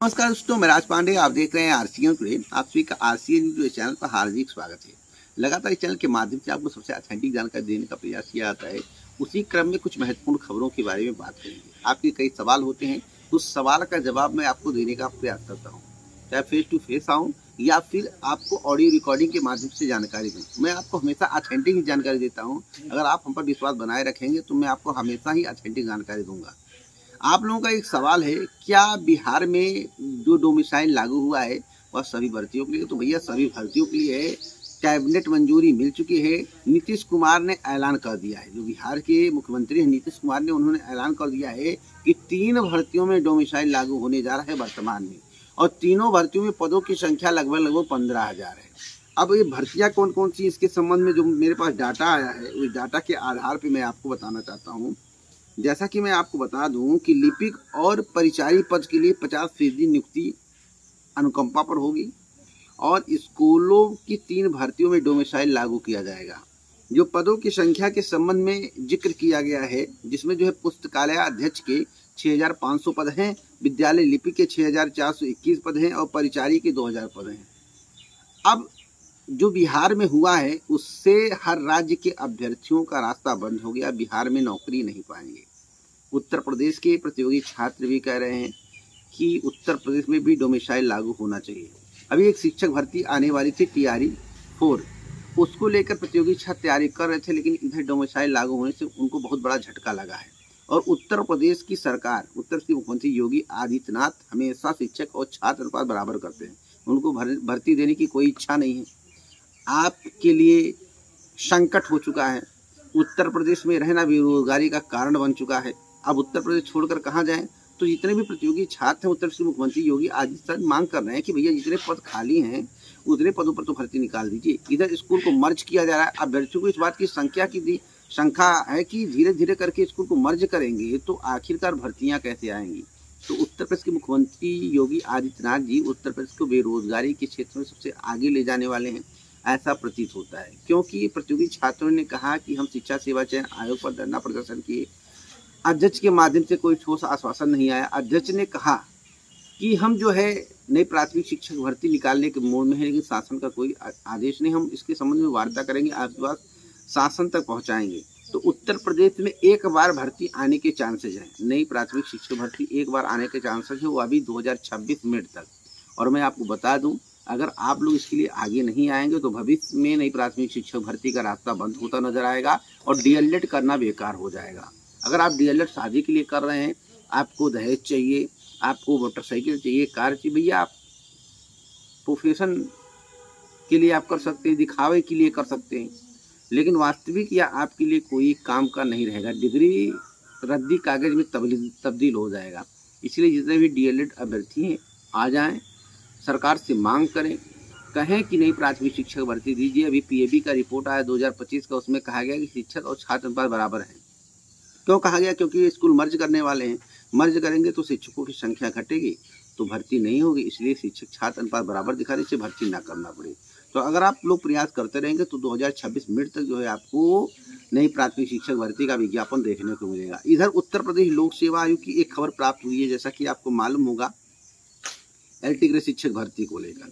नमस्कार दोस्तों, मैं राज पांडे। आप देख रहे हैं आरसीएन टुडे। आप सभी का आरसीएन टुडे चैनल पर हार्दिक स्वागत है। लगातार इस चैनल के माध्यम से आपको सबसे ऑथेंटिक जानकारी देने का प्रयास किया जाता है। उसी क्रम में कुछ महत्वपूर्ण खबरों के बारे में बात करेंगे। आपके कई सवाल होते हैं, उस सवाल का जवाब मैं आपको देने का प्रयास करता हूँ, चाहे फेस टू फेस आऊँ या फिर आपको ऑडियो रिकॉर्डिंग के माध्यम से जानकारी दूँ। मैं आपको हमेशा ऑथेंटिक ही जानकारी देता हूँ। अगर आप हम पर विश्वास बनाए रखेंगे तो मैं आपको हमेशा ही ऑथेंटिक जानकारी दूंगा। आप लोगों का एक सवाल है, क्या बिहार में जो डोमिसाइल लागू हुआ है वह सभी भर्तियों के लिए? तो भैया सभी भर्तियों के लिए है। कैबिनेट मंजूरी मिल चुकी है। नीतीश कुमार ने ऐलान कर दिया है, जो बिहार के मुख्यमंत्री हैं नीतीश कुमार ने, उन्होंने ऐलान कर दिया है कि 3 भर्तियों में डोमिसाइल लागू होने जा रहा है वर्तमान में। और तीनों भर्तियों में पदों की संख्या लगभग 15,000 है। अब ये भर्तियां कौन कौन सी, इसके संबंध में जो मेरे पास डाटा आया है, उस डाटा के आधार पर मैं आपको बताना चाहता हूँ। जैसा कि मैं आपको बता दूं कि लिपिक और परिचारी पद के लिए 50% नियुक्ति अनुकंपा पर होगी और स्कूलों की 3 भर्तियों में डोमिसाइल लागू किया जाएगा। जो पदों की संख्या के संबंध में जिक्र किया गया है, जिसमें जो है पुस्तकालय अध्यक्ष के 6,500 पद हैं, विद्यालय लिपिक के 6,421 पद हैं और परिचारी के 2,000 पद हैं। अब जो बिहार में हुआ है उससे हर राज्य के अभ्यर्थियों का रास्ता बंद हो गया, बिहार में नौकरी नहीं पाएंगे। उत्तर प्रदेश के प्रतियोगी छात्र भी कह रहे हैं कि उत्तर प्रदेश में भी डोमिसाइल लागू होना चाहिए। अभी एक शिक्षक भर्ती आने वाली थी TRE 4, उसको लेकर प्रतियोगी छात्र तैयारी कर रहे थे, लेकिन इधर डोमिसाइल लागू होने से उनको बहुत बड़ा झटका लगा है। और उत्तर प्रदेश की सरकार, उत्तर प्रदेश के मुख्यमंत्री योगी आदित्यनाथ हमेशा शिक्षक और छात्र अनुपात बराबर करते हैं। उनको भर्ती देने की कोई इच्छा नहीं है। आपके लिए संकट हो चुका है। उत्तर प्रदेश में रहना बेरोजगारी का कारण बन चुका है। अब उत्तर प्रदेश छोड़कर कहाँ जाएं? तो जितने भी प्रतियोगी छात्र हैं, उत्तर प्रदेश के मुख्यमंत्री योगी आदित्यनाथ मांग कर रहे हैं कि भैया जितने पद खाली हैं उतने पदों पर तो भर्ती निकाल दीजिए। इधर स्कूल को मर्ज किया जा रहा है। अभ्यर्थियों को इस बात की शंका है कि धीरे धीरे करके स्कूल को मर्ज करेंगे तो आखिरकार भर्तियां कैसे आएंगी। तो उत्तर प्रदेश के मुख्यमंत्री योगी आदित्यनाथ जी उत्तर प्रदेश को बेरोजगारी के क्षेत्र में सबसे आगे ले जाने वाले हैं, ऐसा प्रतीत होता है। क्योंकि प्रतियोगी छात्रों ने कहा कि हम शिक्षा सेवा चयन आयोग पर धरना प्रदर्शन किए, अध्यक्ष के माध्यम से कोई ठोस आश्वासन नहीं आया। अध्यक्ष ने कहा कि हम जो है नई प्राथमिक शिक्षक भर्ती निकालने के मोड में है, लेकिन शासन का कोई आदेश नहीं। हम इसके संबंध में वार्ता करेंगे, आपके पास शासन तक पहुंचाएंगे। तो उत्तर प्रदेश में एक बार भर्ती आने के चांसेज हैं, नई प्राथमिक शिक्षक भर्ती एक बार आने के चांसेज है, वो अभी 2026 मिड तक। और मैं आपको बता दूं, अगर आप लोग इसके लिए आगे नहीं आएंगे तो भविष्य में नई प्राथमिक शिक्षक भर्ती का रास्ता बंद होता नजर आएगा और DLED करना बेकार हो जाएगा। अगर आप DLED शादी के लिए कर रहे हैं, आपको दहेज चाहिए, आपको मोटरसाइकिल चाहिए, कार चाहिए, भैया आप प्रोफेशन के लिए आप कर सकते हैं, दिखावे के लिए कर सकते हैं, लेकिन वास्तविक या आपके लिए कोई काम का नहीं रहेगा। डिग्री रद्दी कागज में तब्दील हो जाएगा। इसलिए जितने भी DLED अभ्यर्थी हैं आ जाएं, सरकार से मांग करें, कहें कि नई प्राथमिक शिक्षक भर्ती दीजिए। अभी PAB का रिपोर्ट आया 2025 का, उसमें कहा गया कि शिक्षक और छात्र अनुपात बराबर है। क्यों कहा गया? क्योंकि ये स्कूल मर्ज करने वाले हैं। मर्ज करेंगे तो शिक्षकों की संख्या घटेगी तो भर्ती नहीं होगी। इसलिए शिक्षक छात्र अनुपात बराबर दिखा रही से भर्ती ना करना पड़े। तो अगर आप लोग प्रयास करते रहेंगे तो 2026 मिड तक जो है आपको नई प्राथमिक शिक्षक भर्ती का विज्ञापन देखने को मिलेगा। इधर उत्तर प्रदेश लोक सेवा आयोग की एक खबर प्राप्त हुई है, जैसा कि आपको मालूम होगा, LT ग्रेड शिक्षक भर्ती को लेकर।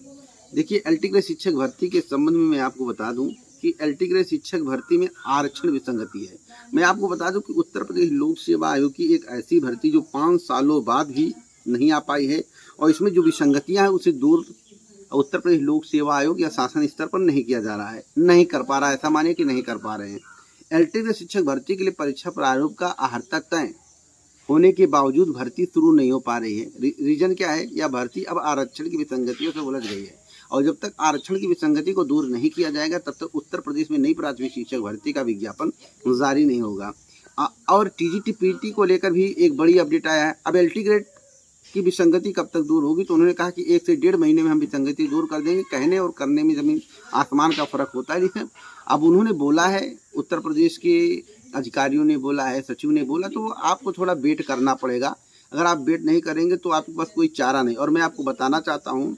देखिए, LT ग्रेड शिक्षक भर्ती के संबंध में मैं आपको बता दूं कि LT ग्रेड शिक्षक भर्ती में आरक्षण विसंगति है। मैं आपको बता दूं कि उत्तर प्रदेश लोक सेवा आयोग की एक ऐसी भर्ती जो 5 सालों बाद भी नहीं आ पाई है और इसमें जो विसंगतियां हैं उसे दूर उत्तर प्रदेश लोक सेवा आयोग या शासन स्तर पर नहीं किया जा रहा है, नहीं कर पा रहा है। ऐसा मानिए कि नहीं कर पा रहे हैं। LT ग्रेड शिक्षक भर्ती के लिए परीक्षा प्रारूप का आहर्ता तय होने के बावजूद भर्ती शुरू नहीं हो पा रही है। रीजन क्या है? या भर्ती अब आरक्षण की विसंगतियों से उलझ गई है और जब तक आरक्षण की विसंगति को दूर नहीं किया जाएगा तब तक उत्तर प्रदेश में नई प्राथमिक शिक्षक भर्ती का विज्ञापन जारी नहीं होगा। और TGT PT को लेकर भी एक बड़ी अपडेट आया है। अब LT ग्रेड की विसंगति कब तक दूर होगी? तो उन्होंने कहा कि 1 से 1.5 महीने में हम विसंगति दूर कर देंगे। कहने और करने में जमीन आसमान का फर्क होता है। लेकिन अब उन्होंने बोला है, उत्तर प्रदेश के अधिकारियों ने बोला है, सचिव ने बोला, तो आपको थोड़ा वेट करना पड़ेगा। अगर आप वेट नहीं करेंगे तो आपके पास कोई चारा नहीं। और मैं आपको बताना चाहता हूँ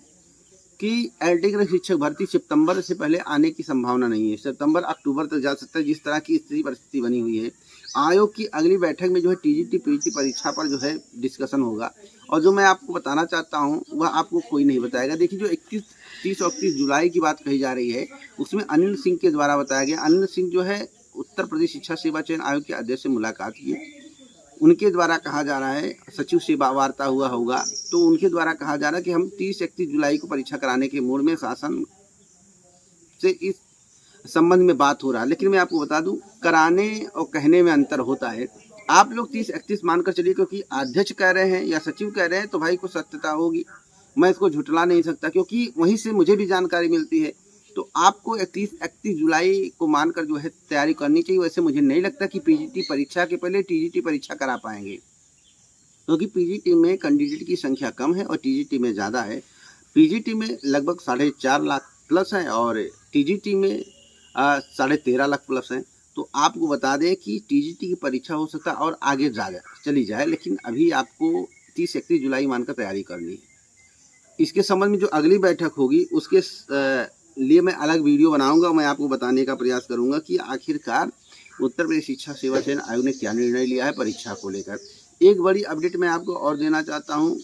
कि एलटी ग्रेड शिक्षक भर्ती सितंबर से पहले आने की संभावना नहीं है। सितंबर अक्टूबर तक जा सकता है, जिस तरह की स्थिति परिस्थिति बनी हुई है। आयोग की अगली बैठक में जो है टीजीटी पीजी परीक्षा पर जो है डिस्कशन होगा, और जो मैं आपको बताना चाहता हूँ वह आपको कोई नहीं बताएगा। देखिए, जो 30 और 31 जुलाई की बात कही जा रही है, उसमें अनिल सिंह के द्वारा बताया गया। अनिल सिंह जो है उत्तर प्रदेश शिक्षा सेवा चयन आयोग के अध्यक्ष से मुलाकात की, उनके द्वारा कहा जा रहा है, सचिव से वार्ता हुआ होगा, तो उनके द्वारा कहा जा रहा है कि हम 30-31 जुलाई को परीक्षा कराने के मूड में शासन से इस संबंध में बात हो रहा है। लेकिन मैं आपको बता दूं, कराने और कहने में अंतर होता है। आप लोग 30-31 मानकर चलिए, क्योंकि अध्यक्ष कह रहे हैं या सचिव कह रहे हैं तो भाई को सत्यता होगी, मैं इसको झुठला नहीं सकता, क्योंकि वहीं से मुझे भी जानकारी मिलती है। तो आपको 31 जुलाई को मानकर जो है तैयारी करनी चाहिए। वैसे मुझे नहीं लगता कि पीजीटी परीक्षा के पहले टीजीटी परीक्षा करा पाएंगे, क्योंकि पीजीटी में कैंडिडेट की संख्या कम है और टीजीटी में ज़्यादा है। पीजीटी में लगभग 4.5 लाख प्लस है और टीजीटी में 13.5 लाख प्लस है। तो आपको बता दें कि टीजीटी की परीक्षा हो सकता है और आगे चली जाए, लेकिन अभी आपको 30-31 जुलाई मानकर तैयारी करनी है। इसके संबंध में जो अगली बैठक होगी उसके लिए मैं अलग वीडियो बनाऊंगा। मैं आपको बताने का प्रयास करूंगा कि आखिरकार उत्तर प्रदेश शिक्षा सेवा चयन आयोग ने क्या निर्णय लिया है परीक्षा को लेकर। एक बड़ी अपडेट मैं आपको और देना चाहता हूं,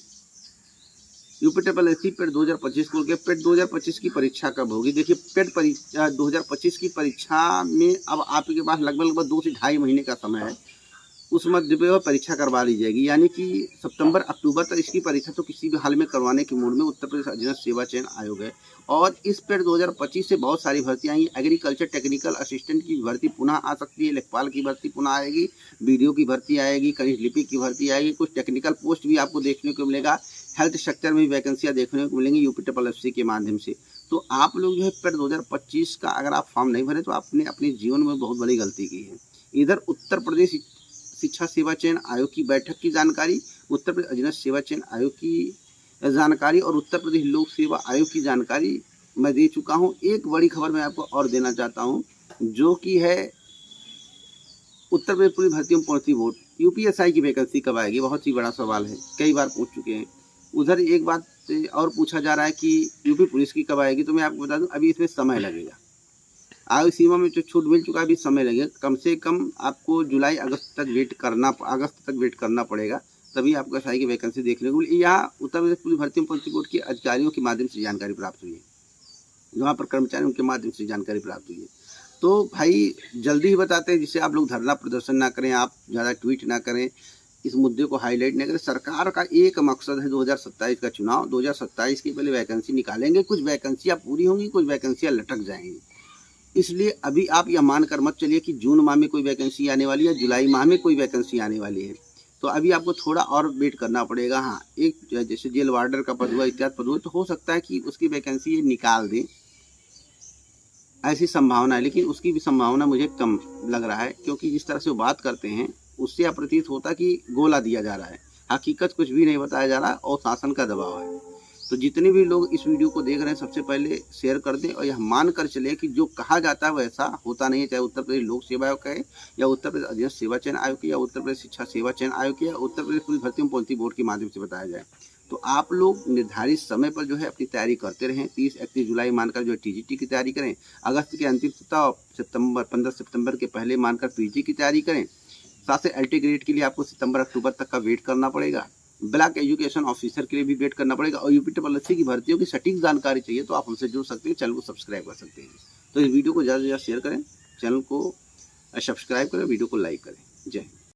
यूपीएससी पेट 2025 को लेकर। पेट 2025 की परीक्षा कब होगी? देखिए, पेट परीक्षा 2025 की परीक्षा में अब आपके पास लगभग 2 से ढाई महीने का समय है। उस मध्य में परीक्षा करवा ली जाएगी, यानी कि सितंबर अक्टूबर तक इसकी परीक्षा तो किसी भी हाल में करवाने के मूड में उत्तर प्रदेश अधीनस्थ सेवा चयन आयोग है। और इस पेट 2025 से बहुत सारी भर्तियां आएंगी। एग्रीकल्चर टेक्निकल असिस्टेंट की भर्ती पुनः आ सकती है, लेखपाल की भर्ती पुनः आएगी, बीडीओ की भर्ती आएगी, कनिष्ठ लिपिक की भर्ती आएगी, कुछ टेक्निकल पोस्ट भी आपको देखने को मिलेगा। हेल्थ सेक्टर में वैकेंसियाँ देखने को मिलेंगी यूपीएससी के माध्यम से। तो आप लोग जो है पेट 2025 का अगर आप फॉर्म नहीं भरे तो आपने अपने जीवन में बहुत बड़ी गलती की है। इधर उत्तर प्रदेश शिक्षा सेवा चयन आयोग की बैठक की जानकारी, उत्तर प्रदेश अधीनस्थ सेवा चयन आयोग की जानकारी और उत्तर प्रदेश लोक सेवा आयोग की जानकारी मैं दे चुका हूं। एक बड़ी खबर मैं आपको और देना चाहता हूं, जो कि है उत्तर प्रदेश पुलिस भर्ती एवं प्रोन्नति बोर्ड, यूपीएसआई की वैकेंसी कब आएगी? बहुत ही बड़ा सवाल है, कई बार पूछ चुके हैं। उधर एक बात और पूछा जा रहा है कि यूपी पुलिस की कब आएगी, तो मैं आपको बता दूं अभी इसमें समय लगेगा। आयु सीमा में जो छूट मिल चुका है, अभी समय लगेगा। कम से कम आपको जुलाई अगस्त तक वेट करना पड़ेगा, तभी आपको एसआई की वैकेंसी देखने को मिली। यहाँ उत्तर प्रदेश पुलिस भर्ती एवं प्रोन्नति बोर्ड के अधिकारियों के माध्यम से जानकारी प्राप्त हुई है, वहाँ पर कर्मचारी उनके माध्यम से जानकारी प्राप्त हुई है। तो भाई जल्दी ही बताते हैं, जिससे आप लोग धरना प्रदर्शन ना करें, आप ज़्यादा ट्वीट ना करें, इस मुद्दे को हाईलाइट नहीं करें। सरकार का एक मकसद है 2027 का चुनाव। 2027 की पहले वैकेंसी निकालेंगे, कुछ वैकेंसियाँ पूरी होंगी, कुछ वैकेंसियाँ लटक जाएंगी। इसलिए अभी आप यह मानकर मत चलिए कि जून माह में कोई वैकेंसी आने वाली है, जुलाई माह में कोई वैकेंसी आने वाली है। तो अभी आपको थोड़ा और वेट करना पड़ेगा। हाँ, एक जैसे जेल वार्डर का पद हुआ, इत्यादि पद हुआ, तो हो सकता है कि उसकी वैकेंसी ये निकाल दें, ऐसी संभावना है। लेकिन उसकी भी संभावना मुझे कम लग रहा है, क्योंकि जिस तरह से वो बात करते हैं उससे प्रतीत होता है कि गोला दिया जा रहा है, हकीकत कुछ भी नहीं बताया जा रहा और शासन का दबाव है। तो जितने भी लोग इस वीडियो को देख रहे हैं, सबसे पहले शेयर कर दें और यह मान कर चले कि जो कहा जाता है वैसा होता नहीं है, चाहे उत्तर प्रदेश लोक सेवा आयोग है या उत्तर प्रदेश अधीनस्थ सेवा चयन आयोग या उत्तर प्रदेश शिक्षा सेवा चयन आयोग या उत्तर प्रदेश पुलिस भर्ती एवं प्रोन्नति बोर्ड के माध्यम से बताया जाए। तो आप लोग निर्धारित समय पर जो है अपनी तैयारी करते रहें। 30-31 जुलाई मानकर जो है टीजीटी की तैयारी करें, अगस्त के अंतिम सप्ताह 15 सितंबर के पहले मानकर पीजी की तैयारी करें। साथ से एलटी ग्रेड के लिए आपको सितंबर अक्टूबर तक का वेट करना पड़ेगा। ब्लॉक एजुकेशन ऑफिसर के लिए भी वेट करना पड़ेगा। और यूपीएससी की भर्तियों की सटीक जानकारी चाहिए तो आप हमसे जुड़ सकते हैं, चैनल को सब्सक्राइब कर सकते हैं। तो इस वीडियो को ज़्यादा से ज़्यादा शेयर करें, चैनल को सब्सक्राइब करें, वीडियो को लाइक करें। जय हिंद।